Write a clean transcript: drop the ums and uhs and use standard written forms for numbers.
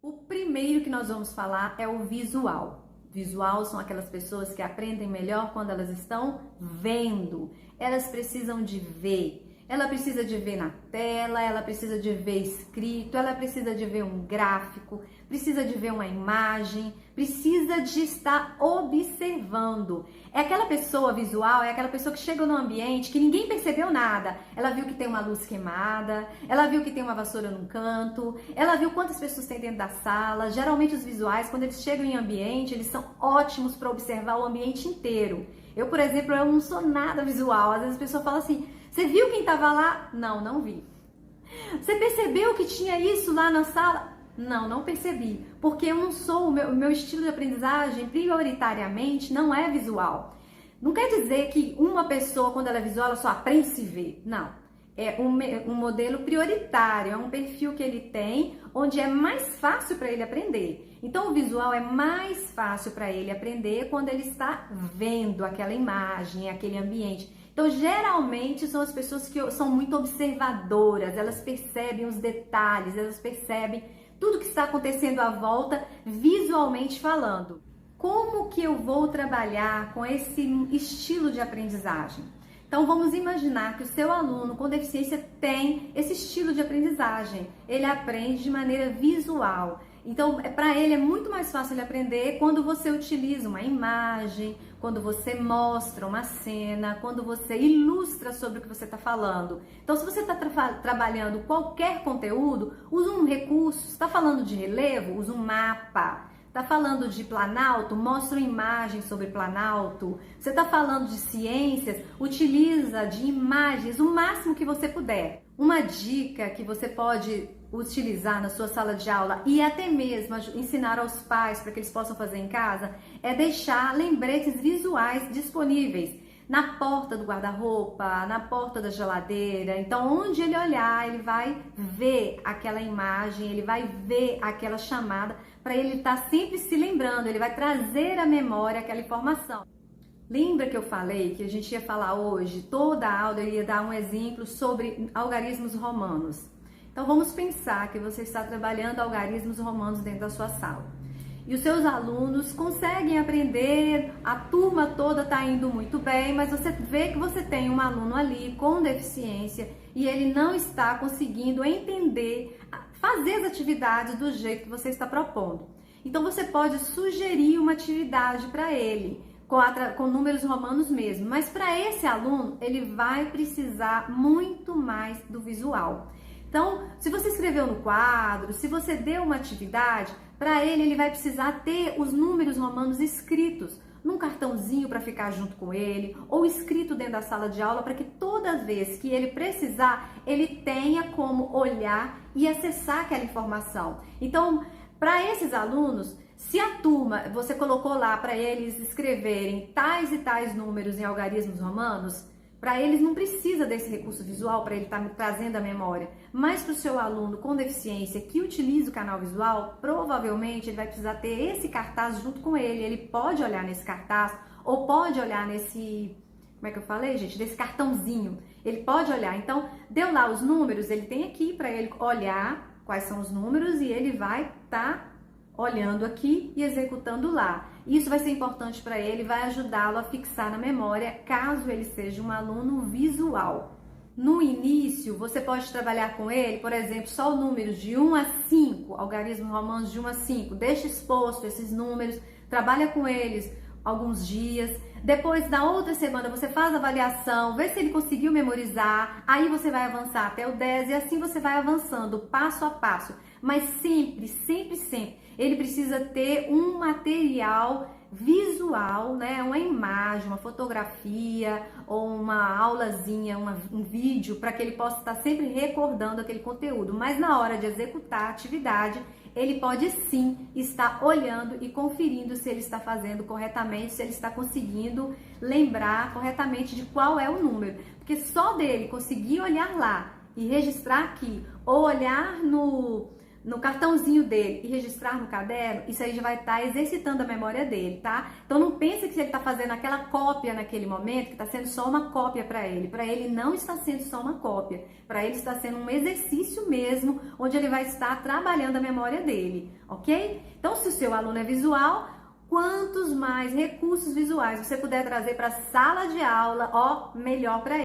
O primeiro que nós vamos falar é o visual. Visual são aquelas pessoas que aprendem melhor quando elas estão vendo. Elas precisam de ver. Ela precisa de ver na tela, ela precisa de ver escrito, ela precisa de ver um gráfico, precisa de ver uma imagem, precisa de estar observando. É aquela pessoa visual, é aquela pessoa que chega no ambiente que ninguém percebeu nada. Ela viu que tem uma luz queimada, ela viu que tem uma vassoura num canto, ela viu quantas pessoas tem dentro da sala. Geralmente os visuais, quando eles chegam em ambiente, eles são ótimos para observar o ambiente inteiro. Eu, por exemplo, eu não sou nada visual. Às vezes a pessoa fala assim: você viu quem estava lá? Não, não vi. Você percebeu que tinha isso lá na sala? Não, não percebi. Porque eu não sou, o meu estilo de aprendizagem, prioritariamente, não é visual. Não quer dizer que uma pessoa, quando ela é visual, ela só aprende se ver. Não. É um modelo prioritário, é um perfil que ele tem, onde é mais fácil para ele aprender. Então, o visual é mais fácil para ele aprender quando ele está vendo aquela imagem, aquele ambiente. Então, geralmente, são as pessoas que são muito observadoras, elas percebem os detalhes, elas percebem tudo que está acontecendo à volta, visualmente falando. Como que eu vou trabalhar com esse estilo de aprendizagem? Então, vamos imaginar que o seu aluno com deficiência tem esse estilo de aprendizagem. Ele aprende de maneira visual. Então, para ele é muito mais fácil ele aprender quando você utiliza uma imagem, quando você mostra uma cena, quando você ilustra sobre o que você está falando. Então, se você está trabalhando qualquer conteúdo, use um recurso. Está falando de relevo? Use um mapa. Está falando de Planalto? Mostra uma imagem sobre Planalto. Você está falando de ciências? Utiliza de imagens o máximo que você puder. Uma dica que você pode utilizar na sua sala de aula e até mesmo ensinar aos pais para que eles possam fazer em casa é deixar lembretes visuais disponíveis na porta do guarda-roupa, na porta da geladeira. Então, onde ele olhar, ele vai ver aquela imagem, ele vai ver aquela chamada, para ele estar sempre se lembrando, ele vai trazer à memória aquela informação. Lembra que eu falei que a gente ia falar hoje, toda a aula eu ia dar um exemplo sobre algarismos romanos. Então, vamos pensar que você está trabalhando algarismos romanos dentro da sua sala. E os seus alunos conseguem aprender, a turma toda está indo muito bem, mas você vê que você tem um aluno ali com deficiência e ele não está conseguindo entender, fazer as atividades do jeito que você está propondo. Então, você pode sugerir uma atividade para ele, com números romanos mesmo, mas para esse aluno, ele vai precisar muito mais do visual. Então, se você escreveu no quadro, se você deu uma atividade, para ele vai precisar ter os números romanos escritos num cartãozinho para ficar junto com ele, ou escrito dentro da sala de aula, para que toda vez que ele precisar, ele tenha como olhar e acessar aquela informação. Então, para esses alunos, se a turma, você colocou lá para eles escreverem tais e tais números em algarismos romanos, para eles não precisa desse recurso visual para ele estar trazendo a memória, mas para o seu aluno com deficiência que utiliza o canal visual, provavelmente ele vai precisar ter esse cartaz junto com ele. Ele pode olhar nesse cartaz ou pode olhar nesse, como é que eu falei, gente? Desse cartãozinho. Ele pode olhar. Então, deu lá os números, ele tem aqui para ele olhar quais são os números e ele vai estar olhando aqui e executando lá. Isso vai ser importante para ele, vai ajudá-lo a fixar na memória, caso ele seja um aluno visual. No início, você pode trabalhar com ele, por exemplo, só o número de 1 a 5, algarismos romanos de 1 a 5. Deixa exposto esses números, trabalha com eles alguns dias. Depois, na outra semana, você faz a avaliação, vê se ele conseguiu memorizar, aí você vai avançar até o 10 e assim você vai avançando passo a passo. Mas sempre, sempre, sempre, ele precisa ter um material visual, né? Uma imagem, uma fotografia ou uma aulazinha, um vídeo, para que ele possa estar sempre recordando aquele conteúdo. Mas na hora de executar a atividade, ele pode sim estar olhando e conferindo se ele está fazendo corretamente, se ele está conseguindo lembrar corretamente de qual é o número. Porque só dele conseguir olhar lá e registrar aqui, ou olhar no cartãozinho dele e registrar no caderno, isso aí já vai estar exercitando a memória dele, tá? Então não pense que ele está fazendo aquela cópia naquele momento, que está sendo só uma cópia para ele. Para ele não está sendo só uma cópia, para ele está sendo um exercício mesmo, onde ele vai estar trabalhando a memória dele, ok? Então se o seu aluno é visual, quantos mais recursos visuais você puder trazer para a sala de aula, ó, melhor para ele.